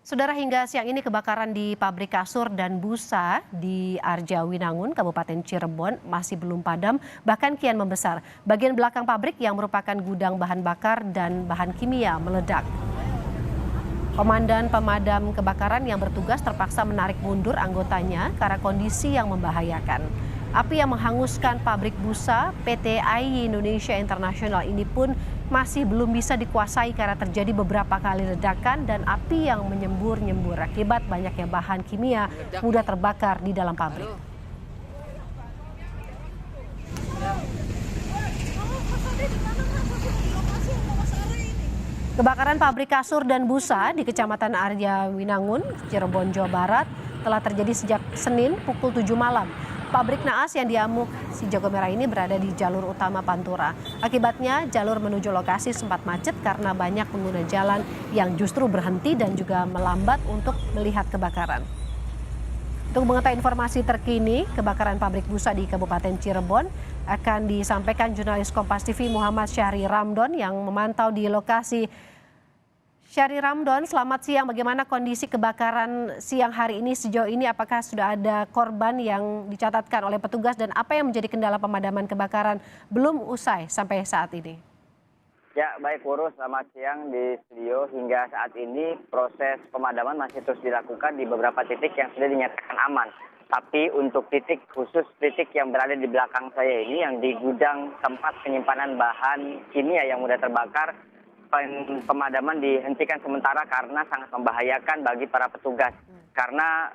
Saudara, hingga siang ini kebakaran di pabrik kasur dan busa di Arjawinangun, Kabupaten Cirebon masih belum padam, bahkan kian membesar. Bagian belakang pabrik yang merupakan gudang bahan bakar dan bahan kimia meledak. Komandan pemadam kebakaran yang bertugas terpaksa menarik mundur anggotanya karena kondisi yang membahayakan. Api yang menghanguskan pabrik busa PT AIY Indonesia International ini pun masih belum bisa dikuasai karena terjadi beberapa kali ledakan dan api yang menyembur-nyembur akibat banyaknya bahan kimia mudah terbakar di dalam pabrik. Kebakaran pabrik kasur dan busa di Kecamatan Arjawinangun, Cirebon, Jawa Barat telah terjadi sejak Senin pukul 7 malam. Pabrik naas yang diamuk si jago merah ini berada di jalur utama Pantura. Akibatnya jalur menuju lokasi sempat macet karena banyak pengguna jalan yang justru berhenti dan juga melambat untuk melihat kebakaran. Untuk mengetahui informasi terkini kebakaran pabrik busa di Kabupaten Cirebon akan disampaikan jurnalis Kompas TV Muhammad Syahri Ramdon yang memantau di lokasi. Syahri Ramdon, selamat siang. Bagaimana kondisi kebakaran siang hari ini sejauh ini? Apakah sudah ada korban yang dicatatkan oleh petugas dan apa yang menjadi kendala pemadaman kebakaran belum usai sampai saat ini? Ya, baik Wurus, selamat siang di studio. Hingga saat ini proses pemadaman masih terus dilakukan di beberapa titik yang sudah dinyatakan aman. Tapi untuk khusus titik yang berada di belakang saya ini yang di gudang tempat penyimpanan bahan kimia yang mudah terbakar, pemadaman dihentikan sementara karena sangat membahayakan bagi para petugas. Karena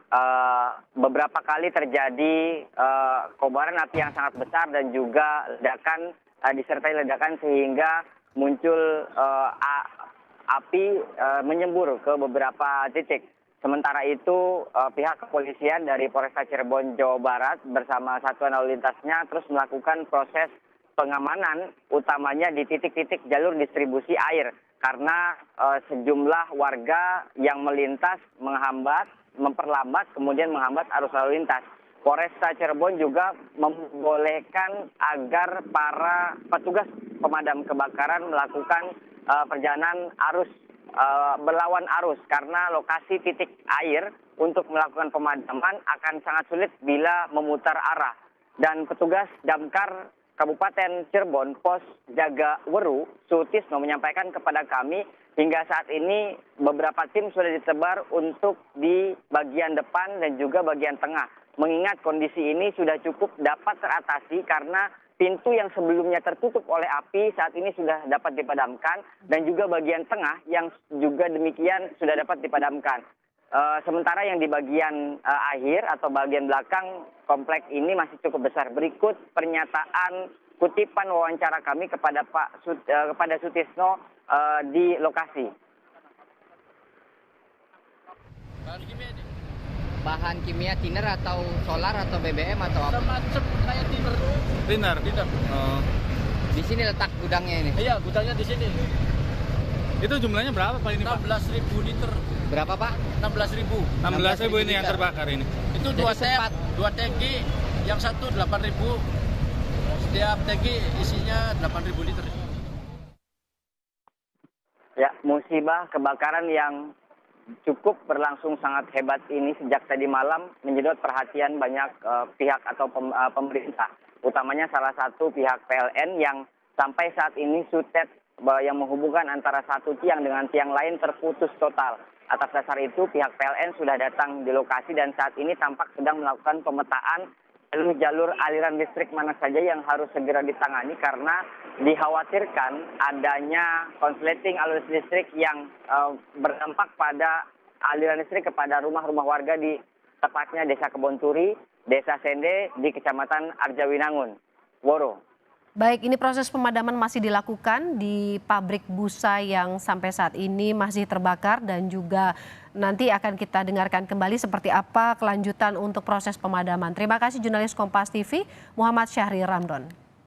beberapa kali terjadi kobaran api yang sangat besar dan juga ledakan disertai ledakan sehingga muncul api menyembur ke beberapa titik. Sementara itu pihak kepolisian dari Polresta Cirebon, Jawa Barat bersama satuan lalu lintasnya terus melakukan proses pengamanan utamanya di titik-titik jalur distribusi air karena sejumlah warga yang melintas memperlambat kemudian menghambat arus lalu lintas. Polresta Cirebon juga membolehkan agar para petugas pemadam kebakaran melakukan perjalanan berlawan arus karena lokasi titik air untuk melakukan pemadaman akan sangat sulit bila memutar arah. Dan petugas damkar Kabupaten Cirebon, Pos Jaga Weru, Sutisno menyampaikan kepada kami hingga saat ini beberapa tim sudah ditebar untuk di bagian depan dan juga bagian tengah. Mengingat kondisi ini sudah cukup dapat teratasi karena pintu yang sebelumnya tertutup oleh api saat ini sudah dapat dipadamkan dan juga bagian tengah yang juga demikian sudah dapat dipadamkan. Sementara yang di bagian akhir atau bagian belakang kompleks ini masih cukup besar. Berikut pernyataan kutipan wawancara kami kepada kepada Sutisno di lokasi. Bahan kimia thinner atau solar atau BBM atau apa? Semacam kayak thinner. Thinner. Oh. Di sini letak gudangnya ini? Iya, gudangnya di sini. Itu jumlahnya berapa Pak ini Pak? 16.000 liter. Berapa Pak? 16.000. 16.000 ini yang terbakar ini. Itu dua tangki, yang satu 8.000. Setiap tangki isinya 8.000 liter. Ya, musibah kebakaran yang cukup berlangsung sangat hebat ini sejak tadi malam menyedot perhatian banyak pihak atau pemerintah. Utamanya salah satu pihak PLN yang sampai saat ini sutet yang menghubungkan antara satu tiang dengan tiang lain terputus total. Atas dasar itu pihak PLN sudah datang di lokasi dan saat ini tampak sedang melakukan pemetaan jalur aliran listrik mana saja yang harus segera ditangani karena dikhawatirkan adanya konsleting alur listrik yang berdampak pada aliran listrik kepada rumah-rumah warga di tepatnya Desa Kebonturi, Desa Sende di Kecamatan Arjawinangun. Woro. Baik, ini proses pemadaman masih dilakukan di pabrik busa yang sampai saat ini masih terbakar dan juga nanti akan kita dengarkan kembali seperti apa kelanjutan untuk proses pemadaman. Terima kasih jurnalis Kompas TV Muhammad Syahri Ramdon.